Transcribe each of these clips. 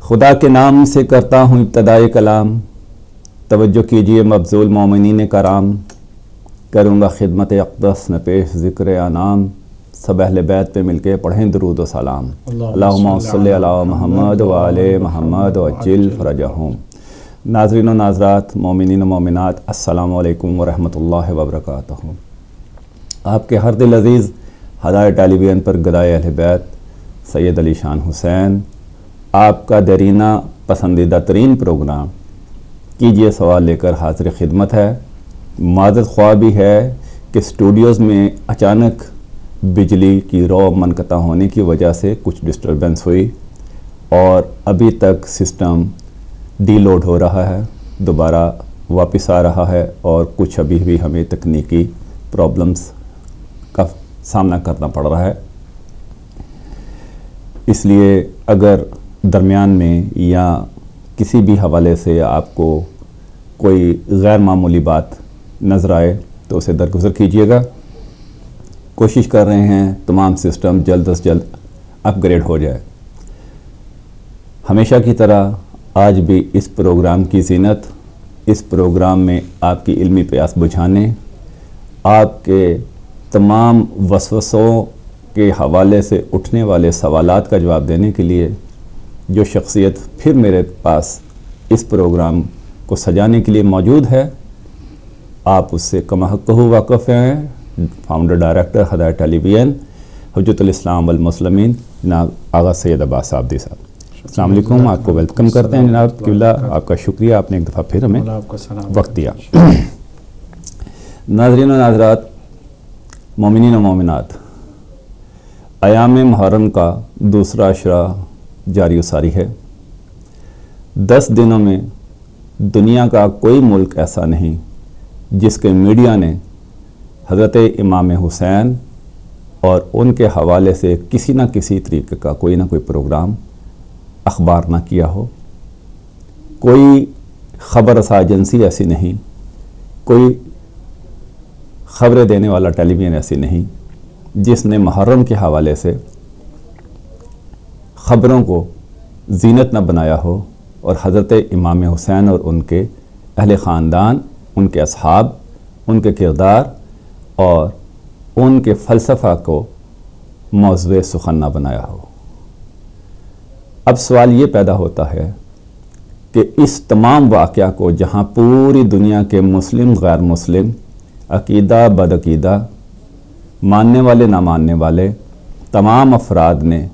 خدا کے نام سے کرتا ہوں ابتدائے کلام، توجہ کیجئے مبذول مومنین کرام، کروں گا خدمت اقدس میں پیش ذکر انام، سب اہل بیت پہ مل کے پڑھیں درود و سلام۔ اللہم صلی علی محمد و آل محمد وعجل فرجہم۔ ناظرین و ناظرات، مومنین و مومنات، السلام علیکم ورحمۃ اللہ وبرکاتہ۔ آپ کے ہر دل عزیز ہدایہ ٹیلی ویژن پر گدائے اہل بیت سید علی شان حسین، آپ کا دیرینہ پسندیدہ ترین پروگرام کیجئے سوال لے کر حاضر خدمت ہے۔ معذرت خواہ بھی ہے کہ اسٹوڈیوز میں اچانک بجلی کی رو منقطع ہونے کی وجہ سے کچھ ڈسٹربنس ہوئی اور ابھی تک سسٹم ڈی لوڈ ہو رہا ہے، دوبارہ واپس آ رہا ہے اور کچھ ابھی بھی ہمیں تکنیکی پرابلمس کا سامنا کرنا پڑ رہا ہے۔ اس لیے اگر درمیان میں یا کسی بھی حوالے سے آپ کو کوئی غیر معمولی بات نظر آئے تو اسے درگزر کیجیے گا۔ کوشش کر رہے ہیں تمام سسٹم جلد از جلد اپ گریڈ ہو جائے۔ ہمیشہ کی طرح آج بھی اس پروگرام کی زینت، اس پروگرام میں آپ کی علمی پیاس بجھانے، آپ کے تمام وسوسوں کے حوالے سے اٹھنے والے سوالات کا جواب دینے کے لیے جو شخصیت پھر میرے پاس اس پروگرام کو سجانے کے لیے موجود ہے، آپ اس سے کم حق واقف ہیں۔ فاؤنڈر ڈائریکٹر ہدایہ ٹیلی ویژن، حجت الاسلام والمسلمین، جناب آغا سید عباس عابدی صاحب۔ السلام علیکم، آپ کو ویلکم کرتے ہیں جناب قبلہ، آپ کا شکریہ، آپ نے ایک دفعہ پھر ہمیں وقت دیا۔ ناظرین و ناظرات، مومنین و مومنات، ایام محرم کا دوسرا عشرہ جاری و ساری ہے۔ 10 دنوں میں دنیا کا کوئی ملک ایسا نہیں جس کے میڈیا نے حضرت امام حسین اور ان کے حوالے سے کسی نہ کسی طریقے کا کوئی نہ کوئی پروگرام اخبار نہ کیا ہو۔ کوئی خبر رساں ایجنسی ایسی نہیں، کوئی خبریں دینے والا ٹیلی ویژن ایسی نہیں جس نے محرم کے حوالے سے خبروں کو زینت نہ بنایا ہو اور حضرت امام حسین اور ان کے اہل خاندان، ان کے اصحاب، ان کے کردار اور ان کے فلسفہ کو موضوع سخن نہ بنایا ہو۔ اب سوال یہ پیدا ہوتا ہے کہ اس تمام واقعہ کو جہاں پوری دنیا کے مسلم، غیر مسلم، عقیدہ بدعقیدہ، ماننے والے نہ ماننے والے، تمام افراد نے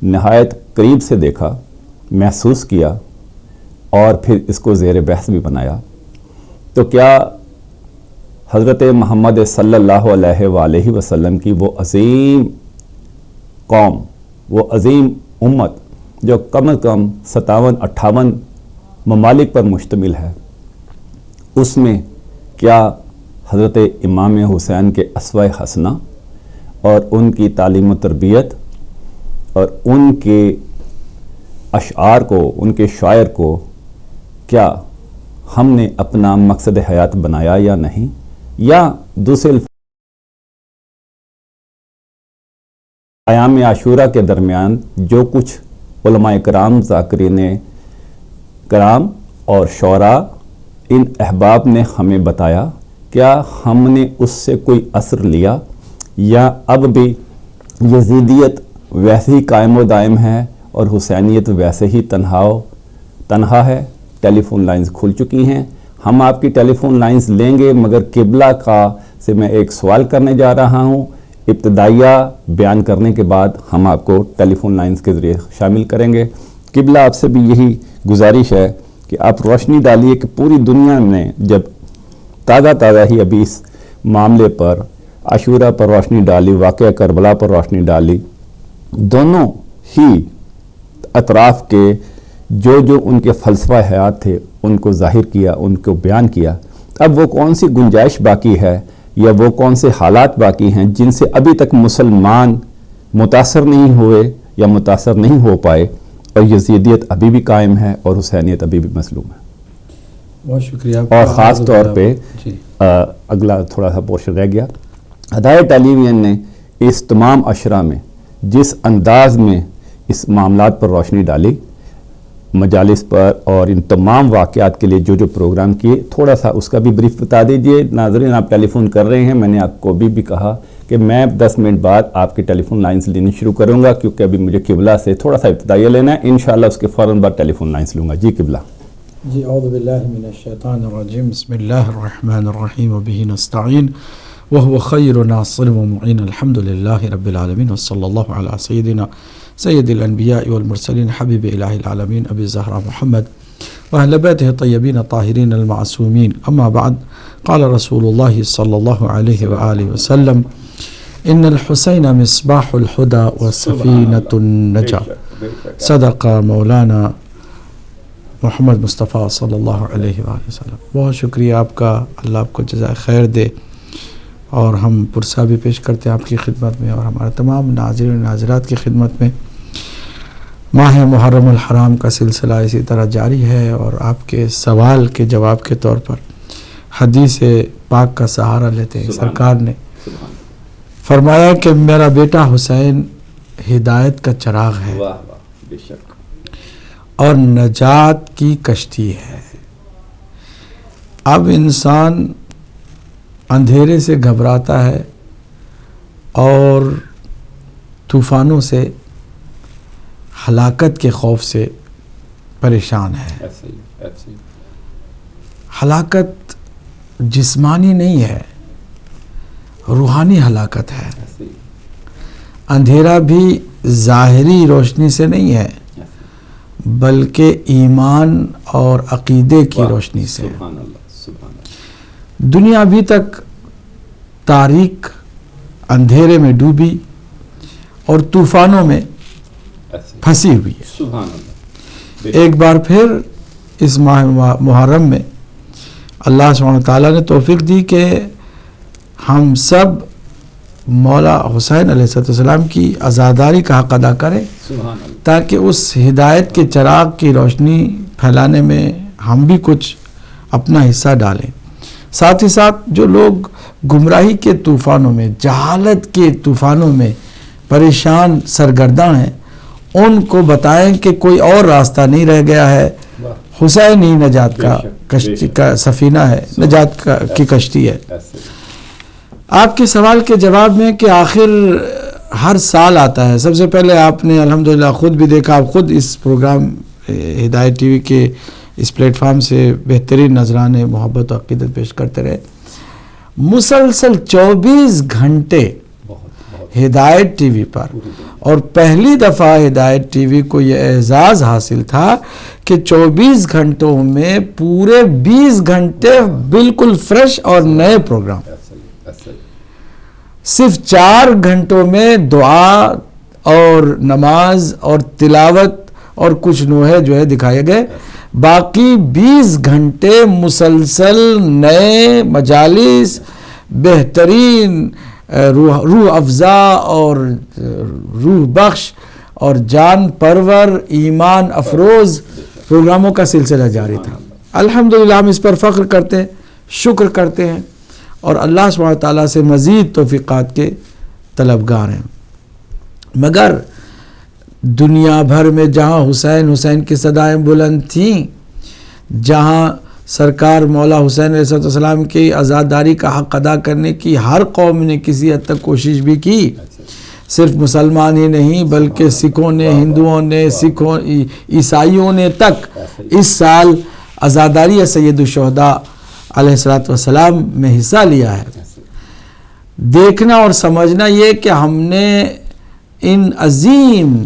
نہایت قریب سے دیکھا، محسوس کیا اور پھر اس کو زیر بحث بھی بنایا، تو کیا حضرت محمد صلی اللہ علیہ وآلہ وسلم کی وہ عظیم قوم، وہ عظیم امت جو کم از کم 57-58 ممالک پر مشتمل ہے، اس میں کیا حضرت امام حسین کے اسوہ حسنہ اور ان کی تعلیم و تربیت اور ان کے اشعار کو، ان کے شاعر کو کیا ہم نے اپنا مقصد حیات بنایا یا نہیں؟ یا دوسرے ایام عاشورہ کے درمیان جو کچھ علماء کرام، ذاکرین کرام اور شعراء، ان احباب نے ہمیں بتایا، کیا ہم نے اس سے کوئی اثر لیا یا اب بھی یزیدیت ویسے ہی قائم و دائم ہے اور حسینیت ویسے ہی تنہا ہے؟ ٹیلی فون لائنز کھل چکی ہیں، ہم آپ کی ٹیلی فون لائنز لیں گے، مگر قبلہ کا سے میں ایک سوال کرنے جا رہا ہوں، ابتدائیہ بیان کرنے کے بعد ہم آپ کو ٹیلی فون لائنز کے ذریعے شامل کریں گے۔ قبلہ آپ سے بھی یہی گزارش ہے کہ آپ روشنی ڈالیے کہ پوری دنیا نے جب تازہ ہی ابھی اس معاملے پر، عاشورہ پر روشنی ڈالی، واقعہ کربلا پر روشنی ڈالی، دونوں ہی اطراف کے جو ان کے فلسفہ حیات تھے ان کو ظاہر کیا، ان کو بیان کیا۔ اب وہ کون سی گنجائش باقی ہے یا وہ کون سے حالات باقی ہیں جن سے ابھی تک مسلمان متاثر نہیں ہوئے یا متاثر نہیں ہو پائے، اور یزیدیت ابھی بھی قائم ہے اور حسینیت ابھی بھی مظلوم ہے؟ بہت شکریہ۔ اور خاص طور پہ اگلا تھوڑا سا پورشن رہ گیا، ہدایہ ٹیلی ویژن نے اس تمام عشرہ میں جس انداز میں اس معاملات پر روشنی ڈالی، مجالس پر اور ان تمام واقعات کے لیے جو پروگرام کیے، تھوڑا سا اس کا بھی بریف بتا دیجئے۔ ناظرین آپ ٹیلی فون کر رہے ہیں، میں نے آپ کو بھی کہا کہ میں 10 منٹ بعد آپ کے ٹیلی فون لائنز لینی شروع کروں گا، کیونکہ ابھی مجھے قبلہ سے تھوڑا سا ابتدائیہ لینا ہے، انشاءاللہ اس کے فوراً بعد ٹیلی فون لائنز لوں گا۔ جی قبلہ۔ جی اعوذ باللہ من الشیطان الرجیم، بسم اللہ الرحمن الرحیم، وبہ نستعین وهو خیر ناصر ومعین، الحمد للہ رب العالمین، وصلی اللہ علی سیدنا سید الانبیاء والمرسلین حبیب الہ العالمین ابی الزہرا محمد واہل بیتہ الطیبین الطاہرین المعصومین، اما بعد، قال رسول اللہ صلی اللہ علیہ وآلہ وسلم: ان الحسین مصباح الہدی وسفینۃ النجاة، صدق مولانا محمد مصطفیٰ صلی اللہ علیہ وآلہ وسلم۔ بہت شکریہ آپ کا، اللہ آپ کو جزائے خیر دے، اور ہم پرسہ بھی پیش کرتے ہیں آپ کی خدمت میں اور ہمارے تمام ناظرین و ناظرات کی خدمت میں۔ ماہ محرم الحرام کا سلسلہ اسی طرح جاری ہے، اور آپ کے سوال کے جواب کے طور پر حدیث پاک کا سہارا لیتے ہیں۔ سرکار نے فرمایا کہ میرا بیٹا حسین ہدایت کا چراغ ہے اور نجات کی کشتی ہے۔ اب انسان اندھیرے سے گھبراتا ہے اور طوفانوں سے، ہلاکت کے خوف سے پریشان ہے۔ ہلاکت جسمانی نہیں ہے، روحانی ہلاکت ہے۔ اندھیرا بھی ظاہری روشنی سے نہیں ہے، بلکہ ایمان اور عقیدے کی روشنی سے۔ دنیا ابھی تک تاریک اندھیرے میں ڈوبی اور طوفانوں میں پھنسی ہوئی ہے۔ ایک بار پھر اس ماہ محرم میں اللہ سبحانہ تعالیٰ نے توفیق دی کہ ہم سب مولا حسین علیہ السلام کی عزاداری کا حق ادا کریں، تاکہ اس ہدایت کے چراغ کی روشنی پھیلانے میں ہم بھی کچھ اپنا حصہ ڈالیں۔ ساتھ ہی ساتھ جو لوگ گمراہی کے طوفانوں میں، جہالت کے طوفانوں میں پریشان سرگرداں ہیں، ان کو بتائیں کہ کوئی اور راستہ نہیں رہ گیا ہے، حسین ہی نجات کا کشتی کا سفینہ ہے، نجات کی کشتی ہے۔ آپ کے سوال کے جواب میں کہ آخر ہر سال آتا ہے، سب سے پہلے آپ نے الحمدللہ خود بھی دیکھا، آپ خود اس پروگرام ہدایت ٹی وی کے اس پلیٹ فارم سے بہترین نذرانے محبت و عقیدت پیش کرتے رہے۔ مسلسل 24 گھنٹے ہدایت ٹی وی پر، اور پہلی دفعہ ہدایت ٹی وی کو یہ اعزاز حاصل تھا کہ 24 گھنٹوں میں پورے 20 گھنٹے بالکل فریش اور نئے پروگرام، صرف 4 گھنٹوں میں دعا اور نماز اور تلاوت اور کچھ نوحے جو ہے دکھائے گئے، باقی 20 گھنٹے مسلسل نئے مجالس، بہترین روح افزا اور روح بخش اور جان پرور، ایمان افروز پروگراموں کا سلسلہ جاری تھا۔ الحمدللہ ہم اس پر فخر کرتے ہیں، شکر کرتے ہیں، اور اللہ سبحانہ تعالیٰ سے مزید توفیقات کے طلبگار ہیں۔ مگر دنیا بھر میں جہاں حسین حسین کی صدائیں بلند تھیں، جہاں سرکار مولا حسین علیہ السلام کی عزاداری کا حق ادا کرنے کی ہر قوم نے کسی حد تک کوشش بھی کی، صرف مسلمان ہی نہیں بلکہ سکھوں نے، ہندوؤں نے، عیسائیوں نے تک اس سال عزاداری سید الشہداء علیہ السلام میں حصہ لیا ہے۔ دیکھنا اور سمجھنا یہ کہ ہم نے ان عظیم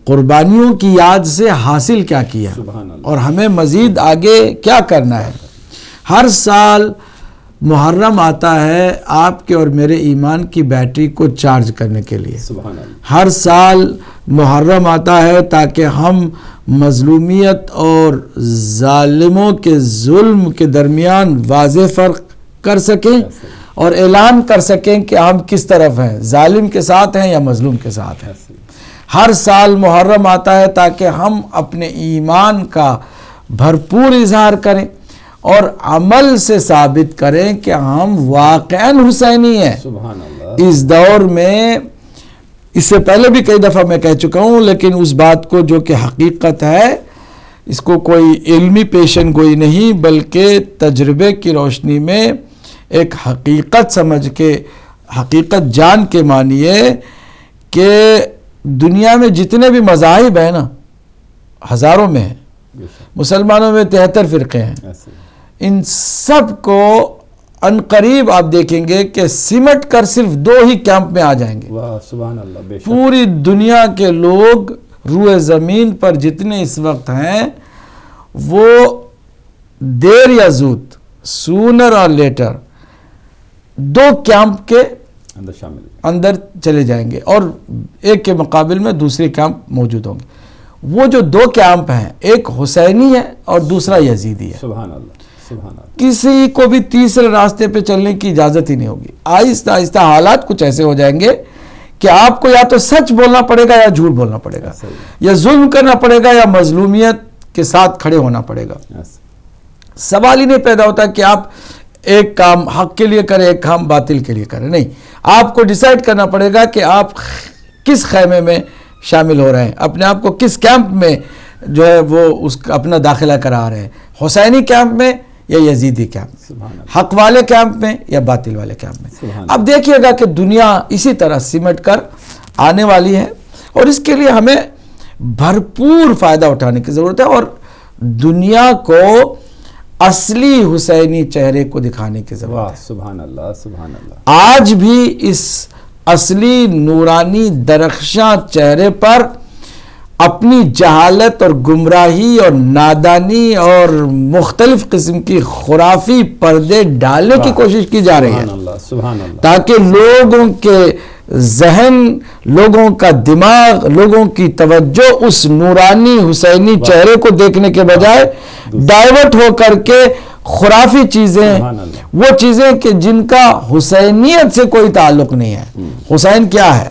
قربانیوں کی یاد سے حاصل کیا کیا اور ہمیں مزید آگے کیا کرنا ہے۔ ہر سال محرم آتا ہے آپ کے اور میرے ایمان کی بیٹری کو چارج کرنے کے لیے۔ ہر سال محرم آتا ہے تاکہ ہم مظلومیت اور ظالموں کے ظلم کے درمیان واضح فرق کر سکیں اور اعلان کر سکیں کہ ہم کس طرف ہیں، ظالم کے ساتھ ہیں یا مظلوم کے ساتھ ہیں۔ ہر سال محرم آتا ہے تاکہ ہم اپنے ایمان کا بھرپور اظہار کریں اور عمل سے ثابت کریں کہ ہم واقعاً حسینی ہیں۔ اس دور میں اس سے پہلے بھی کئی دفعہ میں کہہ چکا ہوں، لیکن اس بات کو جو کہ حقیقت ہے، اس کو کوئی علمی پیشن گوئی نہیں بلکہ تجربے کی روشنی میں ایک حقیقت سمجھ کے، حقیقت جان کے مانیے کہ دنیا میں جتنے بھی مذاہب ہیں نا، ہزاروں میں ہیں، مسلمانوں میں 73 فرقے ہیں، ان سب کو ان قریب آپ دیکھیں گے کہ سمٹ کر صرف 2 ہی کیمپ میں آ جائیں گے۔ واہ سبحان اللہ، بے شک۔ پوری دنیا کے لوگ روئے زمین پر جتنے اس وقت ہیں، وہ دیر یا زود، سونر اور لیٹر، 2 کیمپ کے اندر شامل، اندر چلے جائیں گے، اور ایک کے مقابل میں دوسرے کیمپ موجود ہوں گے۔ وہ جو 2 کیمپ ہیں، ایک حسینی ہے اور دوسرا یزیدی ہے۔ سبحان اللہ، سبحان اللہ۔ کسی کو بھی تیسرے راستے پہ چلنے کی اجازت ہی نہیں ہوگی۔ آہستہ آہستہ حالات کچھ ایسے ہو جائیں گے کہ آپ کو یا تو سچ بولنا پڑے گا یا جھوٹ بولنا پڑے گا، یا ظلم کرنا پڑے گا یا مظلومیت کے ساتھ کھڑے ہونا پڑے گا۔ سوال ہی نہیں پیدا ہوتا کہ آپ ایک کام حق کے لیے کریں، ایک کام باطل کے لیے کریں، نہیں، آپ کو ڈیسائیڈ کرنا پڑے گا کہ آپ کس خیمے میں شامل ہو رہے ہیں، اپنے آپ کو کس کیمپ میں جو ہے وہ اس کا اپنا داخلہ کرا رہے ہیں، حسینی کیمپ میں یا یزیدی کیمپ، حق والے کیمپ میں یا باطل والے کیمپ میں۔ اب دیکھیے گا کہ دنیا اسی طرح سمٹ کر آنے والی ہے، اور اس کے لیے ہمیں بھرپور فائدہ اٹھانے کی ضرورت ہے، اور دنیا کو اصلی حسینی چہرے کو دکھانے کی ضرورت ہے۔ سبحان اللہ، سبحان اللہ۔ آج بھی اس اصلی نورانی درخشاں چہرے پر اپنی جہالت اور گمراہی اور نادانی اور مختلف قسم کی خرافی پردے ڈالنے کی کوشش کی جا رہی ہے، سبحان اللہ، تاکہ لوگوں کے ذہن، لوگوں کا دماغ، لوگوں کی توجہ اس نورانی حسینی چہرے کو دیکھنے کے بجائے ڈائیورٹ ہو کر کے خرافی چیزیں، وہ چیزیں کہ جن کا حسینیت سے کوئی تعلق نہیں ہے۔ حسین کیا ہے؟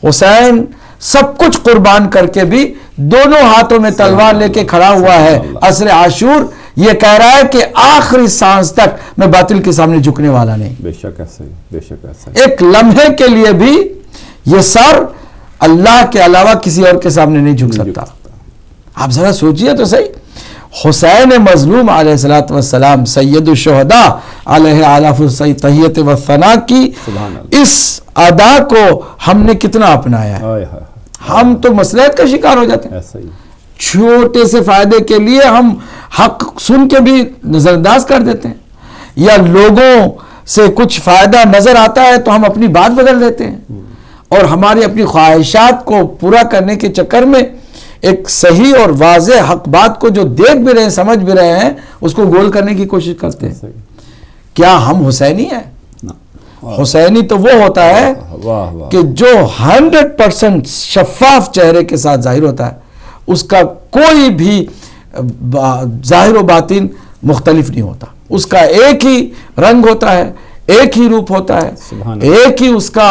حسین سب کچھ قربان کر کے بھی دونوں ہاتھوں میں تلوار لے کے کھڑا ہوا ہے۔ عصر عاشور یہ کہہ رہا ہے کہ آخری سانس تک میں باطل کے سامنے جھکنے والا نہیں۔ بے شک ایسا ہی، بے شک ایسا ہی۔ ایک لمحے کے لیے بھی یہ سر اللہ کے علاوہ کسی اور کے سامنے نہیں جھک سکتا۔ آپ ذرا سوچئے تو صحیح، حسین مظلوم علیہ السلام سید الشہداء علیہ آلاف التحیت والثناء کی اس ادا کو ہم نے کتنا اپنایا ہے۔ ہم تو مصلحت کا شکار ہو جاتے ہیں، چھوٹے سے فائدے کے لیے ہم حق سن کے بھی نظر انداز کر دیتے ہیں، یا لوگوں سے کچھ فائدہ نظر آتا ہے تو ہم اپنی بات بدل دیتے ہیں، اور ہماری اپنی خواہشات کو پورا کرنے کے چکر میں ایک صحیح اور واضح حق بات کو جو دیکھ بھی رہے ہیں، سمجھ بھی رہے ہیں، اس کو گول کرنے کی کوشش کرتے ہیں۔ کیا ہم حسینی ہیں؟ حسینی تو وہ ہوتا ہے کہ جو 100% شفاف چہرے کے ساتھ ظاہر ہوتا ہے، اس کا کوئی بھی ظاہر و باطن مختلف نہیں ہوتا، اس کا ایک ہی رنگ ہوتا ہے، ایک ہی روپ ہوتا ہے، ایک ہی اس کا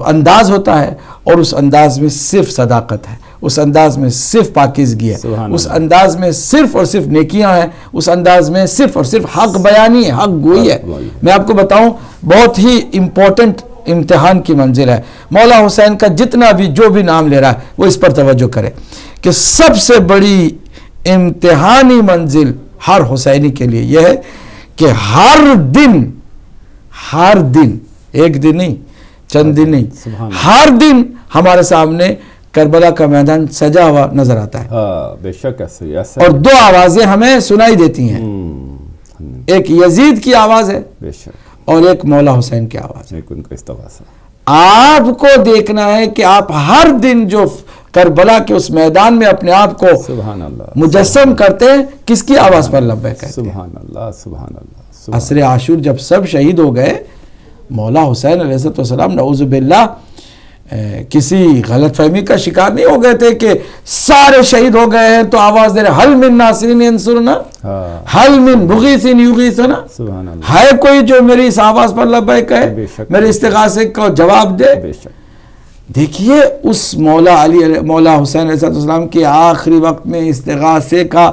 انداز ہوتا ہے، اور اس انداز میں صرف صداقت ہے، اس انداز میں صرف پاکیزگی ہے، اس انداز میں صرف اور صرف نیکیاں ہیں، اس انداز میں صرف اور صرف حق بیانی ہے، حق گوئی ہے۔ میں آپ کو بتاؤں، بہت ہی امپورٹنٹ امتحان کی منزل ہے۔ مولا حسین کا جتنا بھی جو بھی نام لے رہا ہے وہ اس پر توجہ کرے کہ سب سے بڑی امتحانی منزل ہر حسینی کے لیے یہ ہے کہ ہر دن ایک دن نہیں، چند دن نہیں، ہر دن ہمارے سامنے کربلا کا میدان سجا ہوا نظر آتا ہے، بے شک ایسا ہی، اور 2 آوازیں ہمیں سنائی دیتی ہیں، ایک یزید کی آواز ہے بے شک، اور ایک مولا حسین کی آواز ہے۔ ان کا استغاثہ آپ کو دیکھنا ہے کہ آپ ہر دن جو کربلا کے اس میدان میں اپنے آپ کو سبحان اللہ مجسم کرتے ہیں، کس کی آواز پر لبیک کہتے ہیں؟ سبحان اللہ، سبحان اللہ۔ عصر عاشور جب سب شہید ہو گئے، مولا حسین علیہ السلام نعوذ باللہ کسی غلط فہمی کا شکار نہیں ہو گئے تھے کہ سارے شہید ہو گئے ہیں تو آواز دے رہے حل من ناصرین ینصرنا، حل من مغیثین یغیثنا، ہے کوئی جو میری اس آواز پر لبیک کہے، میرے استغاثے کو جواب دے؟ دیکھیے اس مولا حسین علیہ السلام کے آخری وقت میں استغاثے کا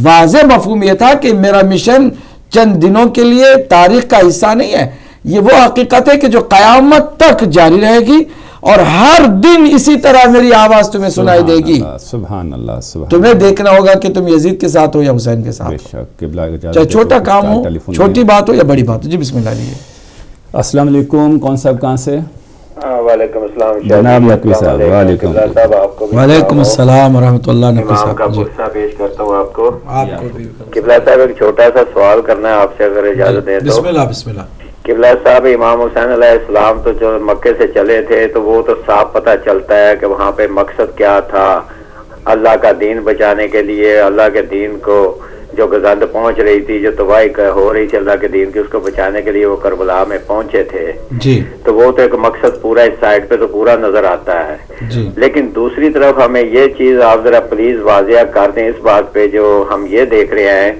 واضح مفہوم یہ تھا کہ میرا مشن چند دنوں کے لیے تاریخ کا حصہ نہیں ہے، یہ وہ حقیقت ہے کہ جو قیامت تک جاری رہے گی اور ہر دن اسی طرح میری آواز تمہیں سنائی دے گی. سبحان اللہ سبحان تمہیں دیکھنا ہوگا کہ تم یزید کے ساتھ ہو یا حسین کے ساتھ ہو، چاہے چھوٹا کام ہو، چھوٹی بات ہو یا بڑی بات ہو. جی بسم اللہ لیجیے. السلام علیکم. کون صاحب کہاں سے؟ وعلیکم السلام جناب نقوی صاحب. وعلیکم وعلیکم السلام ورحمۃ اللہ. نقوی امام کا صاحب جی غصہ پیش کرتا ہوں آپ کو. آپ کو بھی قبلہ صاحب ایک چھوٹا سا سوال کرنا ہے آپ سے اگر اجازت دیں تو. بسم اللہ بسم اللہ. قبلہ صاحب امام حسین علیہ السلام تو جو مکے سے چلے تھے تو وہ تو صاف پتہ چلتا ہے کہ وہاں پہ مقصد کیا تھا، اللہ کا دین بچانے کے لیے، اللہ کے دین کو جو گزند پہنچ رہی تھی، جو تباہی ہو رہی تھی اللہ کے دین کی، اس کو بچانے کے لیے وہ کربلا میں پہنچے تھے. جی تو وہ تو ایک مقصد پورا اس سائڈ پہ تو پورا نظر آتا ہے. جی لیکن دوسری طرف ہمیں یہ چیز آپ ذرا پلیز واضح کر دیں اس بات پہ، جو ہم یہ دیکھ رہے ہیں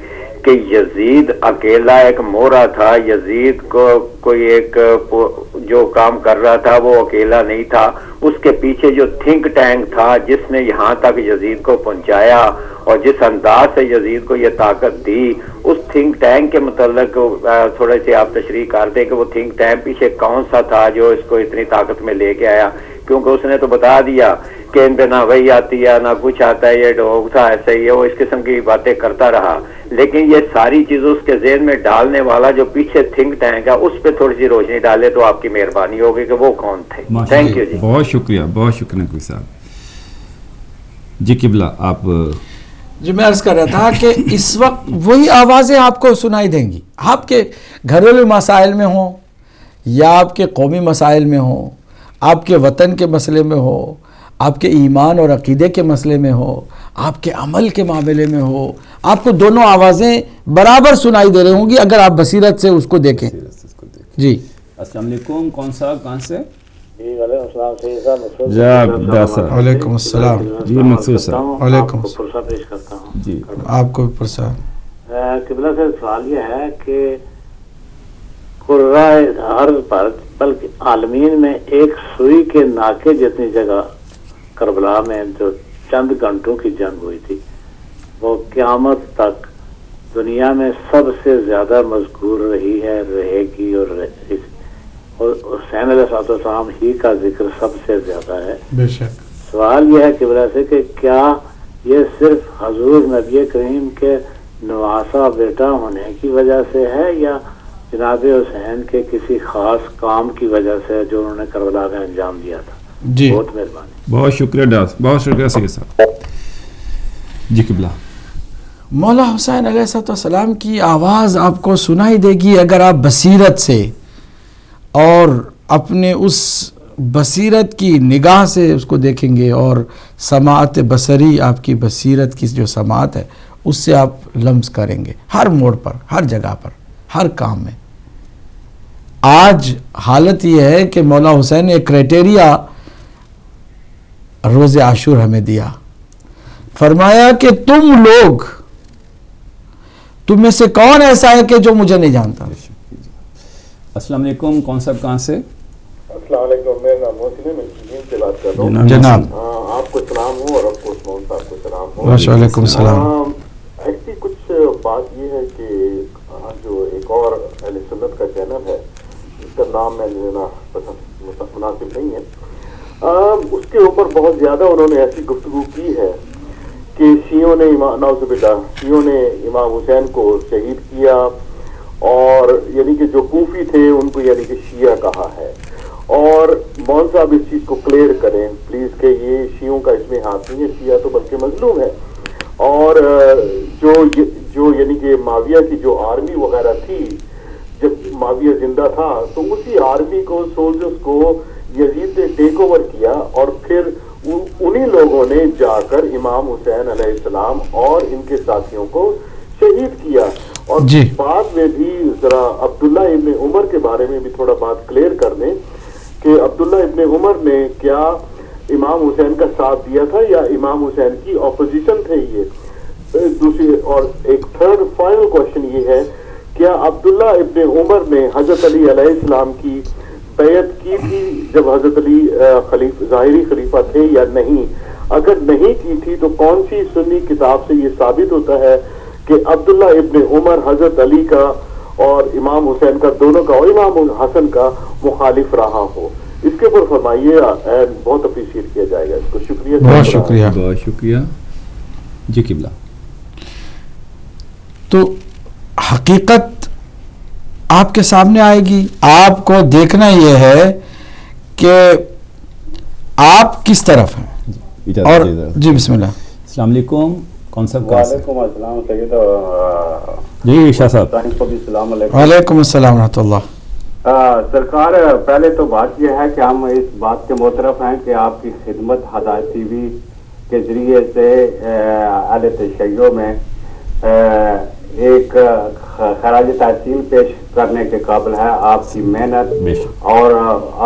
کہ یزید اکیلا ایک مورا تھا. یزید کو کوئی ایک جو کام کر رہا تھا وہ اکیلا نہیں تھا، اس کے پیچھے جو تھنک ٹینک تھا جس نے یہاں تک یزید کو پہنچایا اور جس انداز سے یزید کو یہ طاقت دی، اس تھنک ٹینک کے متعلق تھوڑے سے آپ تشریح کر دیں کہ وہ تھنک ٹینک پیچھے کون سا تھا جو اس کو اتنی طاقت میں لے کے آیا. کیونکہ اس نے تو بتا دیا کہ ان پہ نہ وہی آتی ہے نہ کچھ آتا ہے، یہ ڈوگ تھا، ایسے ہی ہے، وہ اس قسم کی باتیں کرتا رہا. لیکن یہ ساری چیزیں اس کے ذہن میں ڈالنے والا جو پیچھے تھنک ٹینک ہے اس پہ تھوڑی سی روشنی ڈالے تو آپ کی مہربانی ہوگی کہ وہ کون تھے. تھینک یو جی. بہت شکریہ نقوی صاحب. جی قبلہ آپ. جی میں عرض کر رہا تھا کہ اس وقت وہی آوازیں آپ کو سنائی دیں گی، آپ کے گھریلو مسائل میں ہوں یا آپ کے قومی مسائل میں ہوں، آپ کے وطن کے مسئلے میں ہو، آپ کے ایمان اور عقیدے کے مسئلے میں ہو، آپ کے عمل کے معاملے میں ہو، آپ کو دونوں آوازیں برابر سنائی دے رہی ہوں گی اگر آپ بصیرت سے اس کو دیکھیں. جی السلام علیکم. کون صاحب کہاں سے؟ جی وعلیکم السلام. وعلیکم السلام. جی مقصود صاحب. وعلیکم پرسہ پیش کرتا ہوں. جی آپ کو بھی پرسہ. قبلہ سے سوال یہ ہے کہ قرائے عرض پر بلکہ عالمین میں ایک سوئی کے ناکے جتنی جگہ کربلا میں جو چند گھنٹوں کی جنگ ہوئی تھی وہ قیامت تک دنیا میں سب سے زیادہ مذکور رہی ہے، رہے گی، اور حسین علیہ السلام ہی کا ذکر سب سے زیادہ ہے. بے شک. سوال یہ ہے کہ وجہ سے کہ کیا یہ صرف حضور نبی کریم کے نواسا بیٹا ہونے کی وجہ سے ہے یا جناب حسین کے کسی خاص کام کی وجہ سے جو انہوں نے کربلا میں انجام دیا تھا؟ جی بہت مہربانی. بہت شکریہ بہت شکریہ سید صاحب. جی قبلہ. مولا حسین علیہ السلام کی آواز آپ کو سنائی دے گی اگر آپ بصیرت سے اور اپنے اس بصیرت کی نگاہ سے اس کو دیکھیں گے، اور سماعت بصری آپ کی بصیرت کی جو سماعت ہے اس سے آپ لمس کریں گے ہر موڑ پر، ہر جگہ پر، ہر کام میں. آج حالت یہ ہے کہ مولا حسین نے ایک کرائٹیریا روز عاشور ہمیں دیا، فرمایا کہ تم میں سے کون ایسا ہے کہ جو مجھے نہیں جانتا. السلام علیکم. کون صاحب کہاں سے؟ السلام علیکم. میں نام محسن ہے، میں چین سے بات کر رہا ہوں. جناب آپ کو سلام ہو اور آپ کو عثمان صاحب کو سلام ہو. وعلیکم السلام. ایسی کچھ بات یہ ہے کہ جو ایک اور اہل سنت کا چینل ہے جس کا نام میں لینا مناسب نہیں ہے، اس کے اوپر بہت زیادہ انہوں نے ایسی گفتگو کی ہے کہ شیعوں نے امام حسین کو شہید کیا، اور یعنی کہ جو کوفی تھے ان کو یعنی کہ شیعہ کہا ہے. اور مون صاحب اس چیز کو کلیئر کریں پلیز کہ یہ شیعوں کا اس میں ہاتھ نہیں ہے، شیعہ تو بلکہ مظلوم ہے. اور جو یعنی کہ معاویہ کی جو آرمی وغیرہ تھی جب معاویہ زندہ تھا تو اسی آرمی کو، سولجرز کو یزید نے ٹیک اوور کیا، اور پھر انہی لوگوں نے جا کر امام حسین علیہ السلام اور ان کے ساتھیوں کو شہید کیا. اور بعد میں بھی ذرا عبداللہ ابن عمر کے بارے میں بھی تھوڑا بات کلیئر کر دیں کہ عبداللہ ابن عمر نے کیا امام حسین کا ساتھ دیا تھا یا امام حسین کی اپوزیشن تھے یہ. دوسری اور ایک تھرڈ فائنل کوشچن یہ ہے، کیا عبداللہ ابن عمر نے حضرت علی علیہ السلام کی بیعت کی تھی جب حضرت علی ظاہری خلیفہ تھے یا نہیں؟ اگر نہیں کی تھی تو کون سی سنی کتاب سے یہ ثابت ہوتا ہے کہ عبداللہ ابن عمر حضرت علی کا اور امام حسین کا دونوں کا اور امام حسن کا مخالف رہا ہو. اس کے اوپر فرمائیے, بہت اپریشیٹ کیا جائے گا اس کو. شکریہ, بہت شکریہ. بہت شکریہ. جی قبلہ. تو حقیقت آپ کے سامنے آئے گی. آپ کو دیکھنا یہ ہے کہ آپ کس طرف ہیں. اور جی بسم اللہ. السلام علیکم. کون صاحب؟ وعلیکم السلام سید. جی شاہ صاحب. السلام علیکم. وعلیکم السلام ورحمۃ اللہ. سرکار, پہلے تو بات یہ ہے کہ ہم اس بات کے معترف ہیں کہ آپ کی خدمت ہدایت ٹی وی کے ذریعے سے اہل تشیع میں ایک خراج تحسین پیش کرنے کے قابل ہے. آپ کی محنت اور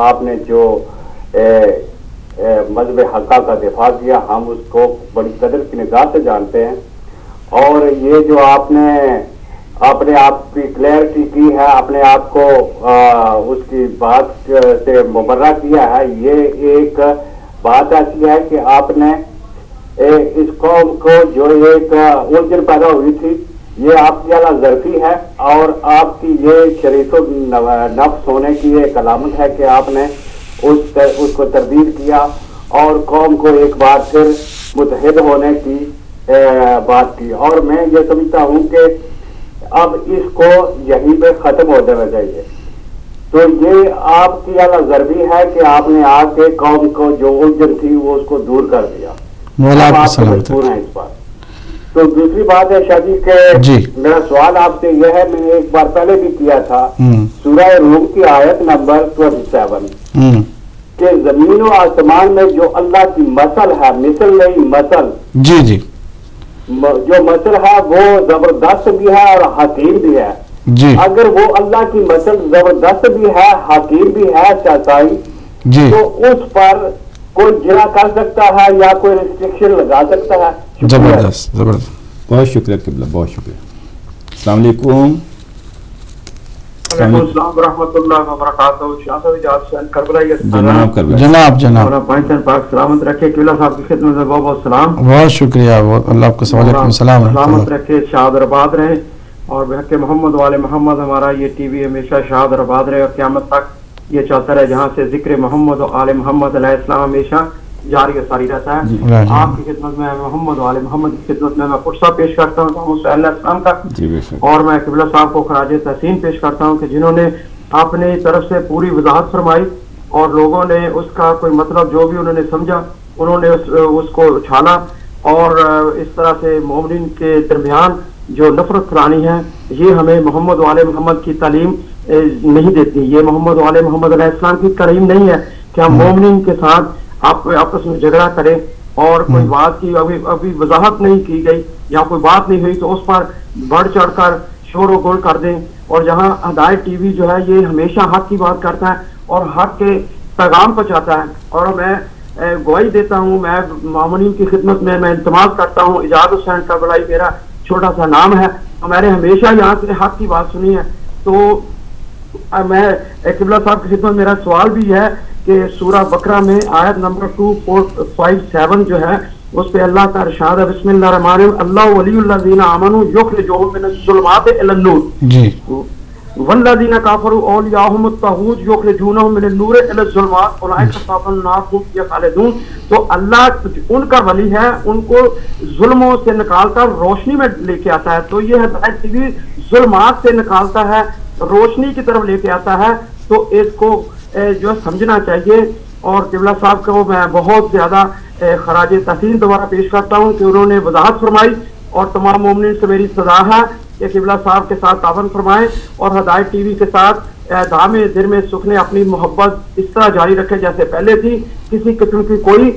آپ نے جو مذہب حقہ کا دفاع کیا, ہم اس کو بڑی قدر کی نگاہ سے جانتے ہیں. اور یہ جو آپ نے اپنے آپ کی کلیئرٹی کی ہے, اپنے آپ کو اس کی بات سے مبرہ کیا ہے, یہ ایک بات ایسی ہے کہ آپ نے اس قوم کو جو ایک الجھن پیدا ہوئی تھی, یہ آپ کی اعلیٰ ظرفی ہے اور آپ کی یہ شریف و نفس ہونے کی ایک علامت ہے کہ آپ نے اس کو تردید کیا اور قوم کو ایک بار پھر متحد ہونے کی بات کی. اور میں یہ سمجھتا ہوں کہ اب اس کو یہیں پہ ختم ہو جانا چاہیے. تو یہ آپ کی اعلیٰ ضربی ہے کہ آپ نے آ کے قوم کو جو الجھن تھی وہ اس کو دور کر دیا. آپ مجبور ہیں اس بات. تو دوسری بات ہے شاہ جی کہ میرا سوال آپ سے یہ ہے, میں نے ایک بار پہلے بھی کیا تھا, سورہ روم کی آیت نمبر 27 کہ زمین و آسمان میں جو اللہ کی مثل ہے, مثل نہیں مثل, جی جی, جو مثل ہے وہ زبردست بھی ہے اور حکیم بھی ہے. جی, اگر وہ اللہ کی مثل زبردست بھی ہے, حکیم بھی ہے چاچائی, جی, تو اس پر کوئی جرا کر سکتا ہے یا کوئی ریسٹرکشن لگا سکتا ہے. زبردست زبردست. بہت شکریہ قبلہ, بہت شکریہ. السلام علیکم. وعلیکم السلام ورحمۃ اللہ وبرکاتہ. شاہ صاحب جناب جناب پاک سلامت رکھے. قبلہ صاحب کی خدمت میں بہت بہت سلام. بہت شکریہ. اللہ آپ کو وعلیکم السلام. سلامت رکھے, شاد اور آباد رہے, اور بحق محمد والے محمد ہمارا یہ ٹی وی ہمیشہ شاد اور آباد رہے اور قیامت تک یہ چلتا رہے, جہاں سے ذکر محمد و آل محمد علیہ السلام ہمیشہ جاری و ساری رہتا ہے. آپ کی خدمت میں محمد والے محمد کی خدمت میں پرسہ پیش کرتا ہوں علیہ السلام کا, اور میں قبلہ صاحب کو خراج تحسین پیش کرتا ہوں کہ جنہوں نے اپنی طرف سے پوری وضاحت فرمائی اور لوگوں نے اس کا کوئی مطلب جو بھی انہوں نے سمجھا انہوں نے اس کو اچھالا, اور اس طرح سے مومنین کے درمیان جو نفرت پھیلانی ہے یہ ہمیں محمد والے محمد کی تعلیم نہیں دیتی. یہ محمد والے محمد علیہ السلام کی تعلیم نہیں ہے کہ ہم مومنین کے ساتھ آپس میں جھگڑا کریں اور کوئی بات کی ابھی وضاحت نہیں کی گئی یا کوئی بات نہیں ہوئی تو اس پر بڑھ چڑھ کر شور و گل کر دیں. اور جہاں ہدایت ٹی وی جو ہے یہ ہمیشہ حق کی بات کرتا ہے اور حق کے پیغام پہنچاتا ہے. اور میں گواہی دیتا ہوں, میں معمولین کی خدمت میں التماس کرتا ہوں, ایجاد حسین کا بڑائی میرا چھوٹا سا نام ہے, میں نے ہمیشہ یہاں سے حق کی بات سنی ہے. تو میں قبلہ صاحب کی خدمت میرا سوال بھی ہے کہ سورہ بقرہ میں آیت نمبر 257 جو ہے اس پہ اللہ کا ارشاد ہے, بسم اللہ الرحمن الرحیم, اللہ ولی الذین آمنوا یخرجوہم من الظلمات الی النور, جی, والذین کفروا اولیاءہم الطاغوت یخرجونہم من النور الی الظلمات اولئک اصحاب النار هم فیہا خالدون. تو اللہ ان کا ولی ہے, ان کو ظلموں سے نکال کر روشنی میں لے کے آتا ہے. تو یہ ہدایت ٹی وی ظلمات سے نکالتا ہے, روشنی کی طرف لے کے آتا ہے. تو اس کو جو سمجھنا چاہیے. اور قبلہ صاحب کو میں بہت زیادہ خراج تحسین دوبارہ پیش کرتا ہوں کہ انہوں نے وضاحت فرمائی, اور تمام مومنین سے میری صدا ہے کہ قبلہ صاحب کے ساتھ تعاون فرمائیں اور ہدایت ٹی وی کے ساتھ دھامے دل میں سکھنے اپنی محبت اس طرح جاری رکھے جیسے پہلے تھی. کسی قسم کی کوئی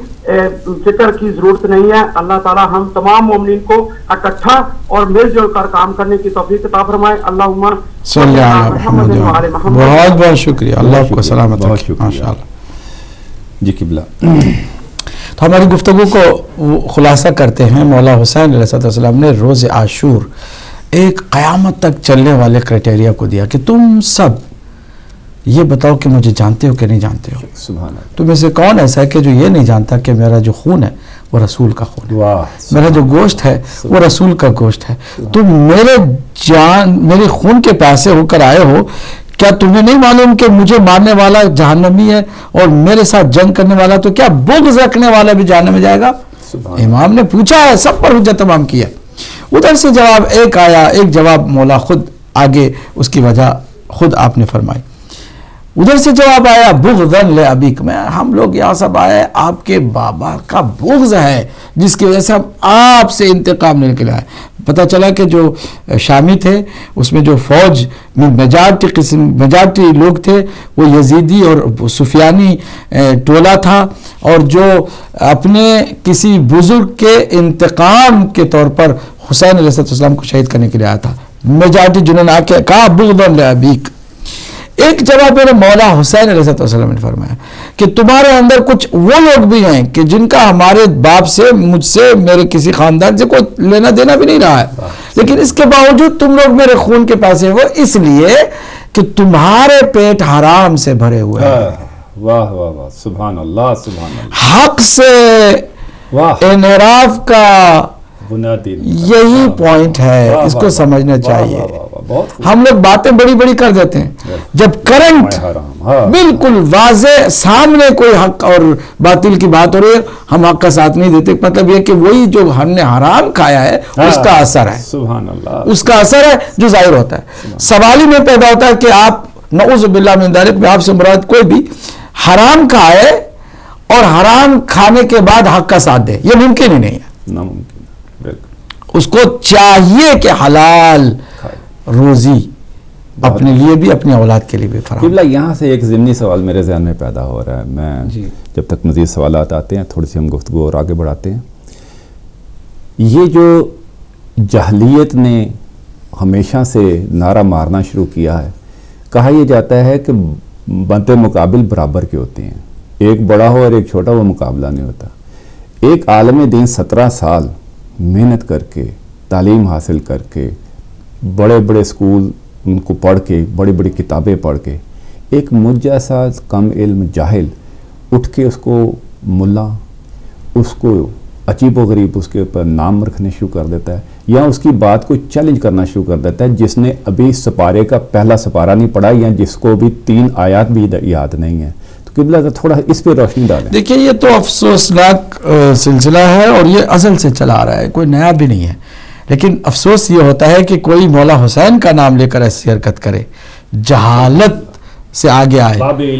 فکر کی ضرورت نہیں ہے. اللہ تعالی ہم تمام مومنین کو اکٹھا اور مل جل کر کام کرنے کی توفیق عطا فرمائے. اللہم صلی اللہ محمد وعلی محمد. بہت بہت شکریہ. اللہ آپ کو سلامت رکھے. ماشاءاللہ. جی قبلہ, تو ہماری گفتگو کو خلاصہ کرتے ہیں. مولا حسین علیہ السلام نے روز عاشور ایک قیامت تک چلنے والے کرائٹیریا کو دیا کہ تم سب یہ بتاؤ کہ مجھے جانتے ہو کہ نہیں جانتے ہو. سبحان اللہ. تم میں سے کون ایسا ہے کہ جو یہ نہیں جانتا کہ میرا جو خون ہے وہ وہ رسول کا خون ہے، واہ، میرا جو گوشت ہے وہ رسول کا گوشت ہے. تم میرے خون کے پیاسے ہو کر آئے ہو، کیا تمہیں نہیں معلوم کہ مجھے مارنے والا جہنمی ہے اور میرے ساتھ جنگ کرنے والا تو کیا بغض رکھنے والا بھی جہنم میں جائے گا؟ امام نے پوچھا ہے، سب پر حجت تمام کیا. ادھر سے جواب ایک آیا، ایک جواب مولا خود آگے اس کی وجہ خود آپ نے فرمائی. ادھر سے جواب آیا بغضاً لأبیک، میں ہم لوگ یہاں سب آئے آپ کے بابا کا بغض ہے جس کی وجہ سے ہم آپ سے انتقام لینے کے لیے آئے. پتہ چلا کہ جو شامی تھے اس میں جو فوج میجارٹی لوگ تھے وہ یزیدی اور سفیانی ٹولہ تھا، اور جو اپنے کسی بزرگ کے انتقام کے طور پر حسین علیہ السلام کو شہید کرنے کے لیے آیا تھا. میجارٹی جنہوں نے آ کے کہا بغضاً لأبیک. ایک جواب میرے مولا حسین علیہ السلام نے فرمایا کہ تمہارے اندر کچھ وہ لوگ بھی ہیں کہ جن کا ہمارے باپ سے، مجھ سے، میرے کسی خاندان سے کوئی لینا دینا بھی نہیں رہا ہے، لیکن اس کے باوجود تم لوگ میرے خون کے پیاسے ہو اس لیے کہ تمہارے پیٹ حرام سے بھرے ہوئے ہیں. واہ واہ واہ، سبحان اللہ سبحان اللہ. حق سے انحراف کا بنیادی یہی پوائنٹ ہے، اس کو سمجھنا چاہیے. ہم لوگ باتیں بڑی بڑی کر دیتے ہیں، جب کرنٹ بالکل واضح سامنے کوئی حق اور باطل کی بات ہو رہی ہے ہم حق کا ساتھ نہیں دیتے. مطلب یہ کہ وہی جو ہم نے حرام کھایا ہے اس کا اثر ہے، سبحان اللہ، اس کا اثر ہے جو ظاہر ہوتا ہے. سوال ہی میں پیدا ہوتا ہے کہ آپ نعوذ باللہ من ذالک میں آپ سے مراد کوئی بھی حرام کھائے اور حرام کھانے کے بعد حق کا ساتھ دے، یہ ممکن ہی نہیں ہے. ناممکن. اس کو چاہیے کہ حلال روزی اپنے لیے بھی اپنی اولاد کے لیے بھی فراہم. قبلہ یہاں سے ایک ضمنی سوال میرے ذہن میں پیدا ہو رہا ہے، میں جب تک مزید سوالات آتے ہیں تھوڑی سی ہم گفتگو اور آگے بڑھاتے ہیں. یہ جو جاہلیت نے ہمیشہ سے نعرہ مارنا شروع کیا ہے، کہا یہ جاتا ہے کہ بنتے مقابل برابر کے ہوتے ہیں، ایک بڑا ہو اور ایک چھوٹا وہ مقابلہ نہیں ہوتا. ایک عالم دین 17 سال محنت کر کے، تعلیم حاصل کر کے، بڑے بڑے اسکول ان کو پڑھ کے، بڑی بڑی کتابیں پڑھ کے، ایک مجھ جیسا کم علم جاہل اٹھ کے اس کو ملا، اس کو عجیب و غریب اس کے اوپر نام رکھنے شروع کر دیتا ہے، یا اس کی بات کو چیلنج کرنا شروع کر دیتا ہے جس نے ابھی سپارے کا پہلا سپارہ نہیں پڑھا یا جس کو بھی 3 آیات بھی یاد نہیں ہے. تو قبلہ تھوڑا اس پہ روشنی ڈالیں. دیکھیے یہ تو افسوسناک سلسلہ ہے اور یہ ازل سے چلا آ رہا ہے، کوئی نیا بھی نہیں ہے. لیکن افسوس یہ ہوتا ہے کہ کوئی مولا حسین کا نام لے کر ایسی حرکت کرے، جہالت سے آگے آئے،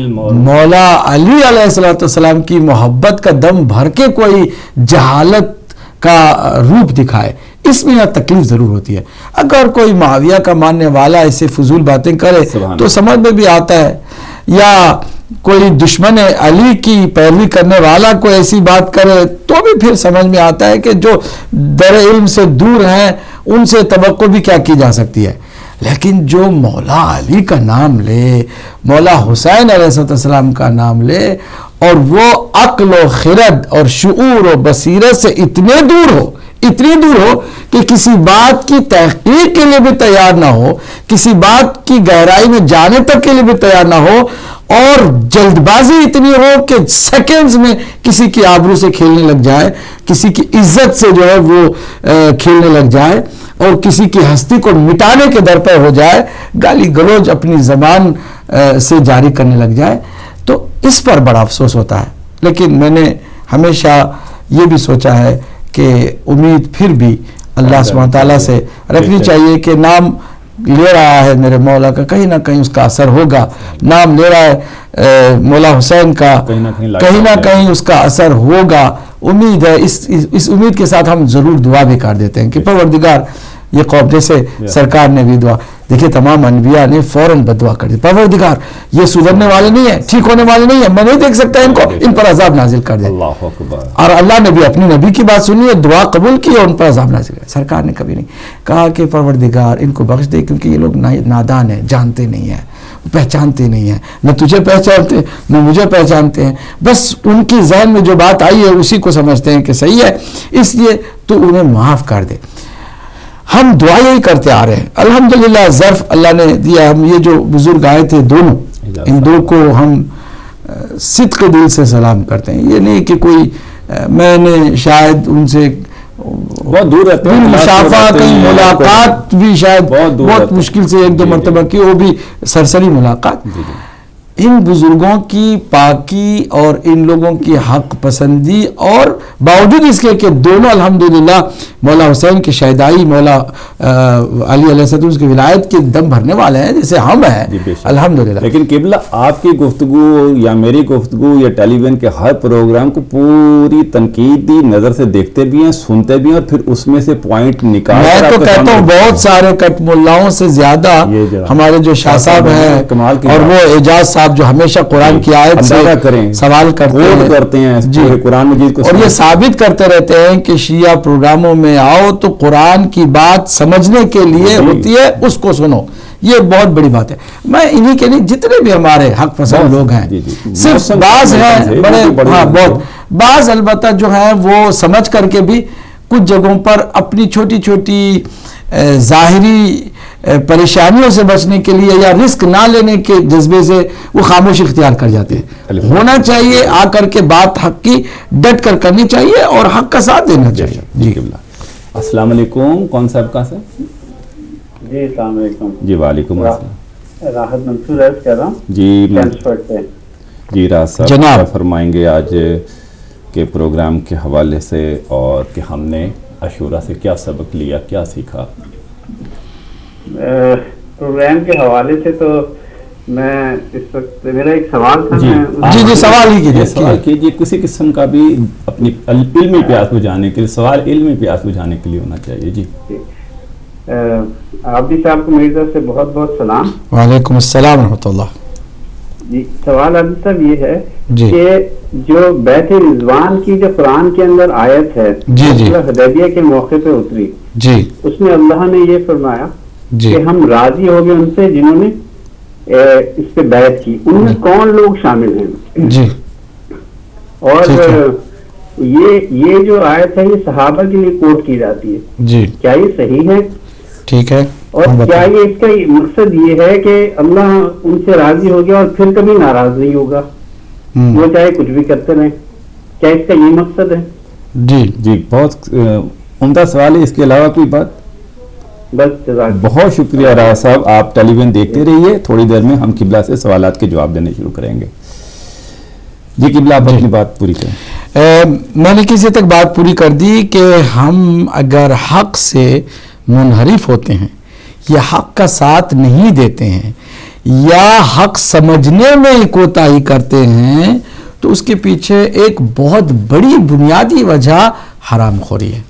مولا علی علیہ السلام کی محبت کا دم بھر کے کوئی جہالت کا روپ دکھائے، اس میں یہ تکلیف ضرور ہوتی ہے. اگر کوئی معاویہ کا ماننے والا ایسے فضول باتیں کرے تو سمجھ میں بھی آتا ہے، یا کوئی دشمن علی کی پیروی کرنے والا کوئی ایسی بات کرے تو بھی پھر سمجھ میں آتا ہے کہ جو در علم سے دور ہیں ان سے توقع بھی کیا کی جا سکتی ہے. لیکن جو مولا علی کا نام لے، مولا حسین علیہ السلام کا نام لے، اور وہ عقل و خرد اور شعور و بصیرت سے اتنی دور ہو کہ کسی بات کی تحقیق کے لیے بھی تیار نہ ہو، کسی بات کی گہرائی میں جانے تک کے لیے بھی تیار نہ ہو، اور جلد بازی اتنی ہو کہ سیکنڈز میں کسی کی آبرو سے کھیلنے لگ جائے، کسی کی عزت سے جو ہے وہ کھیلنے لگ جائے، اور کسی کی ہستی کو مٹانے کے در پہ ہو جائے، گالی گلوچ اپنی زبان سے جاری کرنے لگ جائے، تو اس پر بڑا افسوس ہوتا ہے. لیکن میں نے ہمیشہ یہ بھی سوچا ہے کہ امید پھر بھی اللہ سبحانہ تعالیٰ سے رکھنی چاہیے کہ نام لے رہا ہے میرے مولا کا، کہیں نہ کہیں اس کا اثر ہوگا. نام لے رہا ہے مولا حسین کا، کہیں نہ کہیں اس کا اثر ہوگا. امید ہے، اس امید کے ساتھ ہم ضرور دعا بھی کر دیتے ہیں کہ پروردگار یہ قوم، جیسے سرکار نے بھی دعا، دیکھیں تمام انبیاء نے فوراً بدعا کر دی، پروردگار یہ سدھرنے والے نہیں ہیں، ٹھیک ہونے والے نہیں ہیں، میں نہیں دیکھ سکتا ان کو، ان پر عذاب نازل کر دے. اور اللہ نے بھی اپنی نبی کی بات سنی ہے، دعا قبول کی اور ان پر عذاب نازل کر. سرکار نے کبھی نہیں کہا کہ پروردگار ان کو بخش دے، کیونکہ یہ لوگ نادان ہیں، جانتے نہیں ہیں، پہچانتے نہیں ہیں، نہ تجھے پہچانتے نہ مجھے پہچانتے ہیں، بس ان کی ذہن میں جو بات آئی ہے اسی کو سمجھتے ہیں کہ صحیح ہے، اس لیے تو انہیں معاف کر دے. ہم دعا یہی کرتے آ رہے ہیں. الحمدللہ ظرف اللہ نے دیا. ہم یہ جو بزرگ آئے تھے دونوں، ان دو کو ہم صدق دل سے سلام کرتے ہیں. یہ نہیں کہ کوئی میں نے شاید ان سے بہت دور رہتے ہیں، مشافہ کہیں ملاقات بھی شاید بہت مشکل سے 1-2 مرتبہ کی، وہ بھی سرسری ملاقات. ان بزرگوں کی پاکی اور ان لوگوں کی حق پسندی، اور باوجود اس کے کہ دونوں الحمدللہ مولا حسین کی شہدائی، مولا علی علیہ السلام کی ولایت کے دم بھرنے والے ہیں جیسے ہم ہیں الحمدللہ. لیکن قبلہ آپ کی گفتگو یا میری گفتگو یا ٹیلی ویژن کے ہر پروگرام کو پوری تنقیدی نظر سے دیکھتے بھی ہیں، سنتے بھی ہیں، اور پھر اس میں سے پوائنٹ نکال. میں تو کہتا ہوں بہت سارے کٹ ملاؤں سے زیادہ ہمارے جو شاہ صاحب ہیں اور وہ اعجاز صاحب جو ہمیشہ قرآن کی آیت سے سوال کرتے ہیں قرآن مجید کو، اور یہ ثابت کرتے رہتے ہیں کہ شیعہ پروگراموں میں آؤ تو قرآن کی بات سمجھنے کے لیے ہوتی ہے، اس کو سنو. یہ بہت بڑی بات ہے. میں انہی کے لیے جتنے بھی ہمارے حق پسند لوگ ہیں، صرف بعض ہیں بڑے، بہت بعض البتہ جو ہیں وہ سمجھ کر کے بھی کچھ جگہوں پر اپنی چھوٹی چھوٹی ظاہری پریشانیوں سے بچنے کے لیے یا رسک نہ لینے کے جذبے سے وہ خاموشی اختیار کر جاتے ہیں. ہونا چاہیے آ کر کے بات حق کی ڈٹ کر کرنی چاہیے اور حق کا ساتھ دینا چاہیے. جی السلام علیکم. کون صاحب کہاں سے؟ جی السلام علیکم. جی وعلیکم السلام. راحت منصور عرض کر رہا ہوں جی راحت صاحب جناب فرمائیں گے آج کے پروگرام کے حوالے سے، اور کہ ہم نے عاشورہ سے کیا سبق لیا، کیا سیکھا؟ پروگرام کے حوالے سے تو میں اس وقت میرا ایک سوال تھا. جی سوال ہی کیجیے. سوال کیجیے کسی قسم کا بھی، اپنی علمی پیاس بجھانے کے لیے. سوال علمی پیاس بجھانے کے لیے ہونا چاہیے. جی عابدی صاحب کو میری طرف سے بہت بہت سلام. وعلیکم السلام ورحمۃ اللہ. جی سوال عابدی صاحب یہ ہے کہ جو بیت رضوان کی جو قرآن کے اندر آیت ہے حدیبیہ کے موقع پہ اتری، اس میں اللہ نے یہ فرمایا کہ ہم راضی ہو گئے ان سے جنہوں نے اس پہ بیعت کی. ان میں کون لوگ شامل ہیں؟ جی اور یہ جو آیت ہے یہ صحابہ کے لیے کوٹ کی جاتی ہے. جی کیا یہ صحیح ہے؟ ٹھیک ہے. اور کیا یہ اس کا مقصد یہ ہے کہ اللہ ان سے راضی ہو گیا اور پھر کبھی ناراض نہیں ہوگا، وہ چاہے کچھ بھی کرتے رہیں؟ کیا اس کا یہ مقصد ہے؟ جی بہت عمدہ سوال ہے. اس کے علاوہ کوئی بات؟ بس بہت شکریہ راحت صاحب. آپ ٹیلی ویژن دیکھتے رہیے، تھوڑی دیر میں ہم قبلہ سے سوالات کے جواب دینے شروع کریں گے. جی قبلہ آپ اپنی بات پوری کریں. میں نے کسی تک بات پوری کر دی کہ ہم اگر حق سے منحرف ہوتے ہیں یا حق کا ساتھ نہیں دیتے ہیں یا حق سمجھنے میں کوتاہی کرتے ہیں تو اس کے پیچھے ایک بہت بڑی بنیادی وجہ حرام خوری ہے.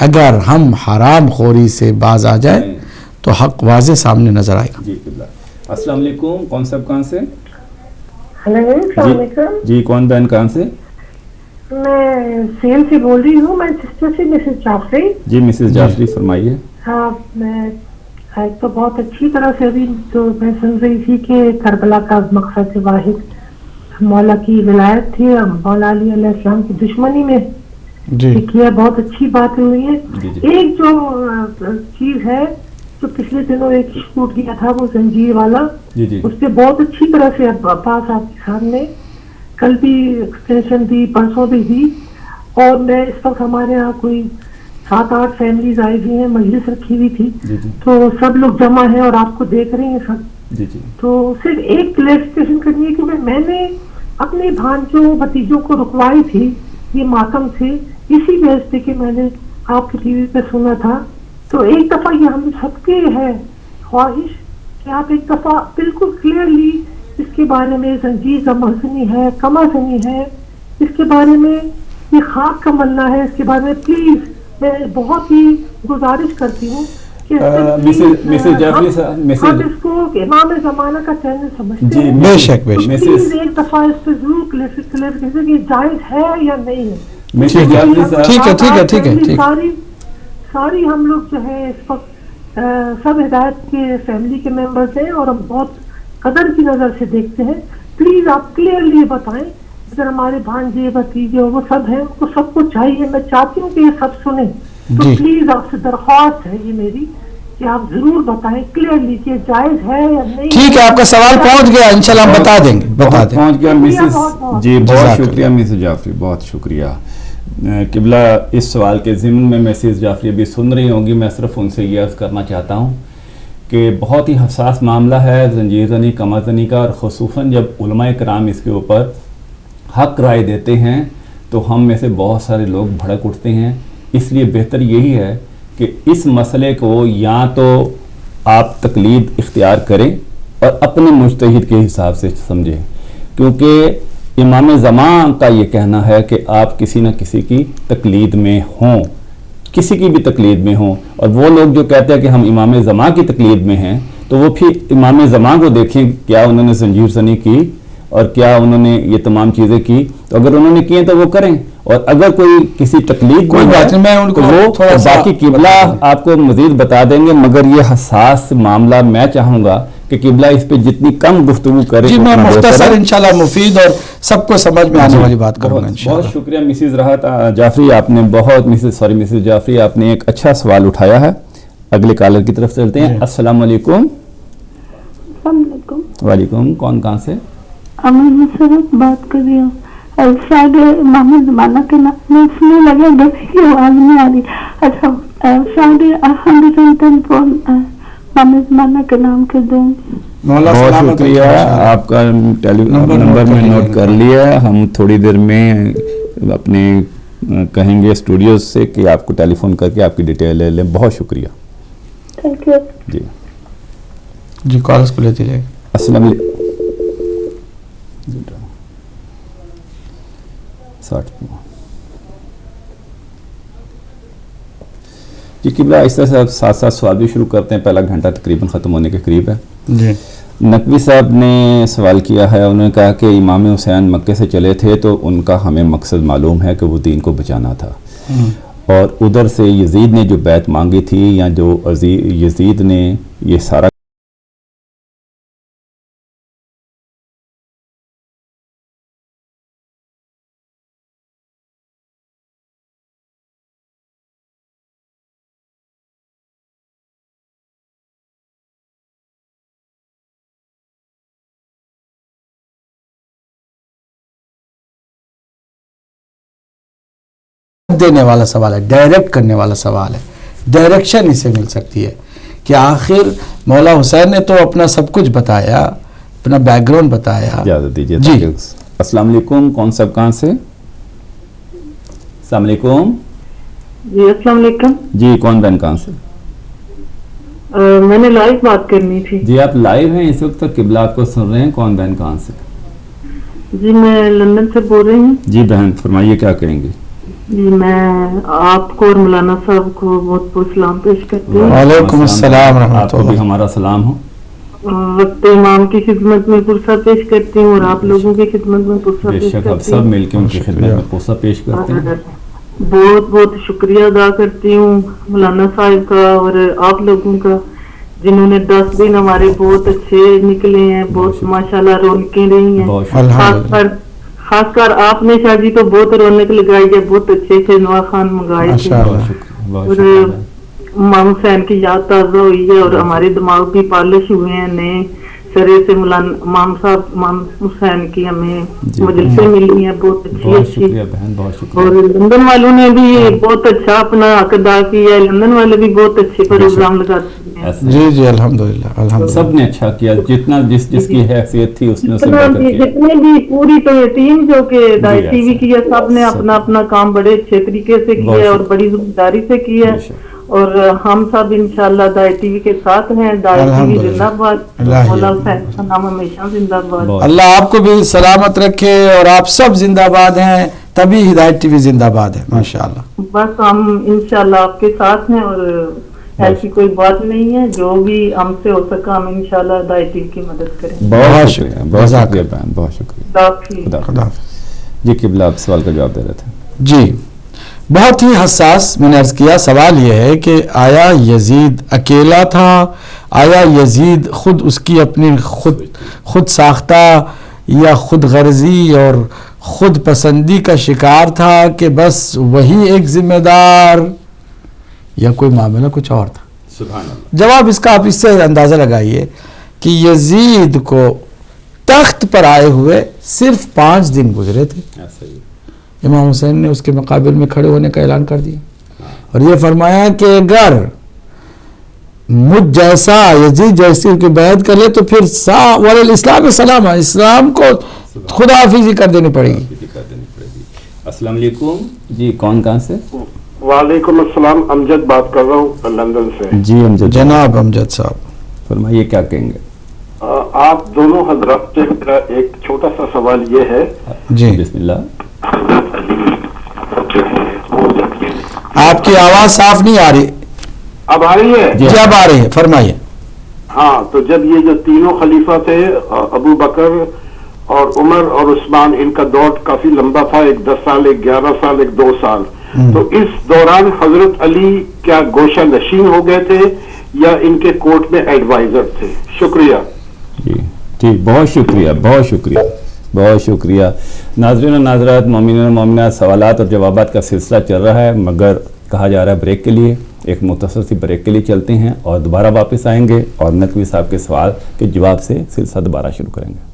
اگر ہم حرام خوری سے باز آ جائیں تو حق واضح سامنے نظر آئے گا. جی قبلہ. السلام علیکم. کون صاحب کہاں سے؟ ہلو السلام علیکم. جی کون بہن کہاں سے؟ میں سیل سے بول رہی ہوں، میں سسٹر سے مسز جعفری. جی مسز جعفری فرمائیے. ہاں میں تو بہت اچھی طرح سے ابھی تو میں سن رہی تھی کہ کربلا کا مقصد واحد مولا کی ولایت تھی، مولا علی علیہ السلام کی دشمنی میں کیا. بہت اچھی باتیں ہوئی ہیں. ایک جو چیز ہے جو پچھلے دنوں ایک شوٹ کیا تھا وہ زنجیر والا، اس پہ بہت اچھی طرح سے عباس آپ کے سامنے کل بھی ایکسٹینشن دی، پرسوں بھی دی. اور میں اس وقت ہمارے یہاں کوئی 7-8 فیملیز آئی ہوئی ہیں، مجلس رکھی ہوئی تھی تو سب لوگ جمع ہیں اور آپ کو دیکھ رہے ہیں سب. تو صرف ایک کلیریفیکیشن کرنی ہے کہ میں نے اپنے بھانجوں بھتیجوں کو رکوائی تھی یہ ماتم سے اسی وجہ سے کہ میں نے آپ کی ٹی وی پہ سنا تھا. تو ایک دفعہ یہ ہم سب کے ہے خواہش کہ آپ ایک دفعہ بالکل کلیئرلی اس کے بارے میں زنجیر کا مزنی ہے، کما زنی ہے، اس کے بارے میں یہ خاک کا ملنا ہے، اس کے بارے میں پلیز میں بہت ہی گزارش کرتی ہوں کہ ہم اس کو امام زمانہ کا چینل سمجھتے ہیں. بے شک بے شک پلیز ایک دفعہ اس پہ ضرور کلیئر کہ جائز ہے یا نہیں ہے. ٹھیک ہے. ساری ہم لوگ جو ہے اس وقت سب ہدایت کے فیملی کے ممبرز ہیں اور ہم بہت قدر کی نظر سے دیکھتے ہیں. پلیز آپ کلیئرلی بتائیں. اگر ہمارے بھانجے بھتیجے وہ سب ہیں ان کو سب کو چاہیے، میں چاہتی ہوں کہ یہ سب سنیں. تو پلیز آپ سے درخواست ہے یہ میری کہ آپ ضرور بتائیں کلیئرلی کہ جائز ہے یا نہیں. ٹھیک ہے، آپ کا سوال پہنچ گیا، انشاءاللہ ہم بتا دیں گے. پہنچ گیا مسز. جی بہت شکریہ مسز جعفری، بہت شکریہ. قبلہ اس سوال کے ضمن میں مسز جعفری ابھی سن رہی ہوں گی، میں صرف ان سے یہ عرض کرنا چاہتا ہوں کہ بہت ہی حساس معاملہ ہے زنجیر زنی کمر زنی کا، اور خصوصاً جب علماء کرام اس کے اوپر حق رائے دیتے ہیں تو ہم میں سے بہت سارے لوگ بھڑک اٹھتے ہیں. اس لیے بہتر یہی ہے کہ اس مسئلے کو یا تو آپ تقلید اختیار کریں اور اپنے مجتہد کے حساب سے سمجھیں، کیونکہ امام زمان کا یہ کہنا ہے کہ آپ کسی نہ کسی کی تقلید میں ہوں، کسی کی بھی تقلید میں ہوں. اور وہ لوگ جو کہتے ہیں کہ ہم امام زمان کی تقلید میں ہیں تو وہ پھر امام زمان کو دیکھیں کیا انہوں نے زنجیر زنی کی اور کیا انہوں نے یہ تمام چیزیں کی. تو اگر انہوں نے کی ہیں تو وہ کریں، اور اگر کوئی کسی تقلید کوئی بات نہیں، میں ان کو تھوڑا سا باقی قبلہ آپ کو مزید بتا دیں گے. مگر یہ حساس معاملہ میں چاہوں گا کہ قبلہ اس پہ جتنی کم گفتگو کرے. جی میں مختصر انشاءاللہ مفید اور سب کو سمجھ میں آنے والی بات کروں گا انشاءاللہ. بہت شکریہ مسز راحت جعفری، آپ نے مسز جعفری آپ نے ایک اچھا سوال اٹھایا ہے. اگلے کالر کی طرف چلتے ہیں. السلام علیکم. السلام علیکم. وعلیکم. کون کہاں سے؟ امین مسرت بات کر رہی ہوں. شاید محمد زمانہ کے نام میں سننے لگے گھر کی آواز نہیں آ رہی. اچھا شاید محمد زمانہ کے نام کے دیں. بہت شکریہ، آپ کا نمبر میں نوٹ کر لیا. ہم تھوڑی دیر میں اپنے کہیں گے اسٹوڈیوز سے کہ آپ کو ٹیلی فون کر کے آپ کی ڈیٹیل لے لیں. بہت شکریہ. Thank you. جی کالز کو لیتے جائے. السلام علیکم. جی قبلہ اس طرح سے آپ ساتھ ساتھ سوال بھی شروع کرتے ہیں. پہلا گھنٹہ تقریباً ختم ہونے کے قریب ہے. جی نقوی صاحب نے سوال کیا ہے، انہوں نے کہا کہ امام حسین مکے سے چلے تھے تو ان کا ہمیں مقصد معلوم ہے کہ وہ دین کو بچانا تھا، اور ادھر سے یزید نے جو بیعت مانگی تھی یا جو یزید نے یہ سارا دینے والا سوال ہے، ڈائریکٹ کرنے والا سوال ہے. ڈائریکشن اسے مل سکتی ہے کہ آخر مولا حسین نے تو اپنا سب کچھ بتایا، اپنا بیک گراؤنڈ بتایا. اجازت دیجیے. جی السلام علیکم. کون صاحب کہاں سے؟ السلام علیکم. جی السلام علیکم. جی کون بہن کہاں سے؟ میں نے لائیو بات کرنی تھی. جی آپ لائیو ہیں اس وقت، قبلہ آپ کو سن رہے ہیں. کون بہن کہاں سے؟ جی میں لندن سے بول رہی ہوں. جی بہن فرمائیے کیا کہیں گے. جی میں آپ کو اور مولانا صاحب کو بہت بہت سلام پیش کرتی ہوں. وعلیکم السلام ورحمۃ آپ کو بھی ہمارا سلام ہو. وقت امام کی خدمت میں پرسہ پیش کرتی ہوں اور آپ لوگوں کی خدمت میں پرسہ بے پیش شک اب کرتی سب ہوں. مل کے ان کی خدمت میں پرسہ پیش کرتے ہیں. بہت بہت شکریہ ادا کرتی ہوں مولانا صاحب کا اور آپ لوگوں کا، جنہوں نے 10 دن ہمارے بہت اچھے نکلے ہیں. بہت ماشاءاللہ رونقیں رہی ہیں. خاص کر آپ نے شاہ جی تو بہت رونق لگائی ہے. بہت اچھے سے نوا خان منگائے تھے اور امام حسین کی یاد تازہ ہوئی ہے اور ہمارے دماغ بھی پالش ہوئے ہیں. نئے سرے سے امام صاحب امام حسین کی ہمیں مجلسیں ملی ہیں بہت اچھی. اور لندن والوں نے بھی بہت اچھا اپنا حق ادا کیا ہے. لندن والے بھی بہت اچھے پروگرام لگاتے ہیں. جی جی الحمدللہ سب نے اچھا کیا، جتنا جس کی حیثیت تھی اس نے جتنے بھی پوری ٹیم جو کہ ڈائی ٹی وی کی ہے، سب نے اپنا اپنا کام بڑے اچھے طریقے سے کیا ہے اور بڑی ذمہ داری سے کیا ہے. اور ہم سب انشاءاللہ ڈائی ٹی وی کے ساتھ ہیں. ڈائی ٹی وی زندہ باد. مولا حسین کا نام ہمیشہ زندہ باد. اللہ آپ کو بھی سلامت رکھے اور آپ سب زندہ باد ہیں، تبھی ہدایت ٹی وی زندہ باد ہے. ماشاءاللہ بس ہم انشاءاللہ آپ کے ساتھ ہیں اور ایسی کوئی بات نہیں ہے. جو بھی ہم سے ہو سکا ہم انشاءاللہ ڈائی ٹی وی کی مدد کریں. بہت شکریہ. بہت شکریہ بہن، بہت شکریہ. خدا. جی قبلہ آپ سوال کا جواب دے رہے تھے. جی بہت ہی حساس میں نے عرض کیا. سوال یہ ہے کہ آیا یزید اکیلا تھا؟ آیا یزید خود اس کی اپنی خود ساختہ یا خود غرضی اور خود پسندی کا شکار تھا کہ بس وہی ایک ذمہ دار، یا کوئی معاملہ کچھ اور تھا؟ سبحان اللہ. جواب اس کا آپ اس سے اندازہ لگائیے کہ یزید کو تخت پر آئے ہوئے صرف 5 دن گزرے تھے. امام حسین نے اس کے مقابل میں کھڑے ہونے کا اعلان کر دیا اور یہ فرمایا کہ اگر مجھ جیسا یزید جیسی کی بیعت کر لے تو پھر اسلام سلام، اسلام کو خدا حافظی کر دینی پڑے گی. السلام علیکم جی، کون کہاں سے؟ وعلیکم السلام، امجد بات کر رہا ہوں لندن سے. جی امجد جناب امجد صاحب فرمائیے کیا کہیں گے؟ آپ دونوں حضرات سے میرا ایک چھوٹا سا سوال یہ ہے. جی بسم اللہ. آپ کی آواز صاف نہیں آ رہی. اب آ رہی ہے؟ جی اب آ رہی ہے، فرمائیے. ہاں، تو جب یہ جو تینوں خلیفہ تھے، ابو بکر اور عمر اور عثمان، ان کا دور کافی لمبا تھا، ایک 10 سال، ایک 11 سال، ایک 2 سال. تو اس دوران حضرت علی کیا گوشہ نشین ہو گئے تھے یا ان کے کورٹ میں ایڈوائزر تھے؟ شکریہ. جی ٹھیک، بہت شکریہ، بہت شکریہ، بہت شکریہ. ناظرین و ناظرات، مومنین و مومنات، سوالات اور جوابات کا سلسلہ چل رہا ہے، مگر کہا جا رہا ہے بریک کے لیے. ایک مختصر سی بریک کے لیے چلتے ہیں اور دوبارہ واپس آئیں گے اور نقوی صاحب کے سوال کے جواب سے سلسلہ دوبارہ شروع کریں گے.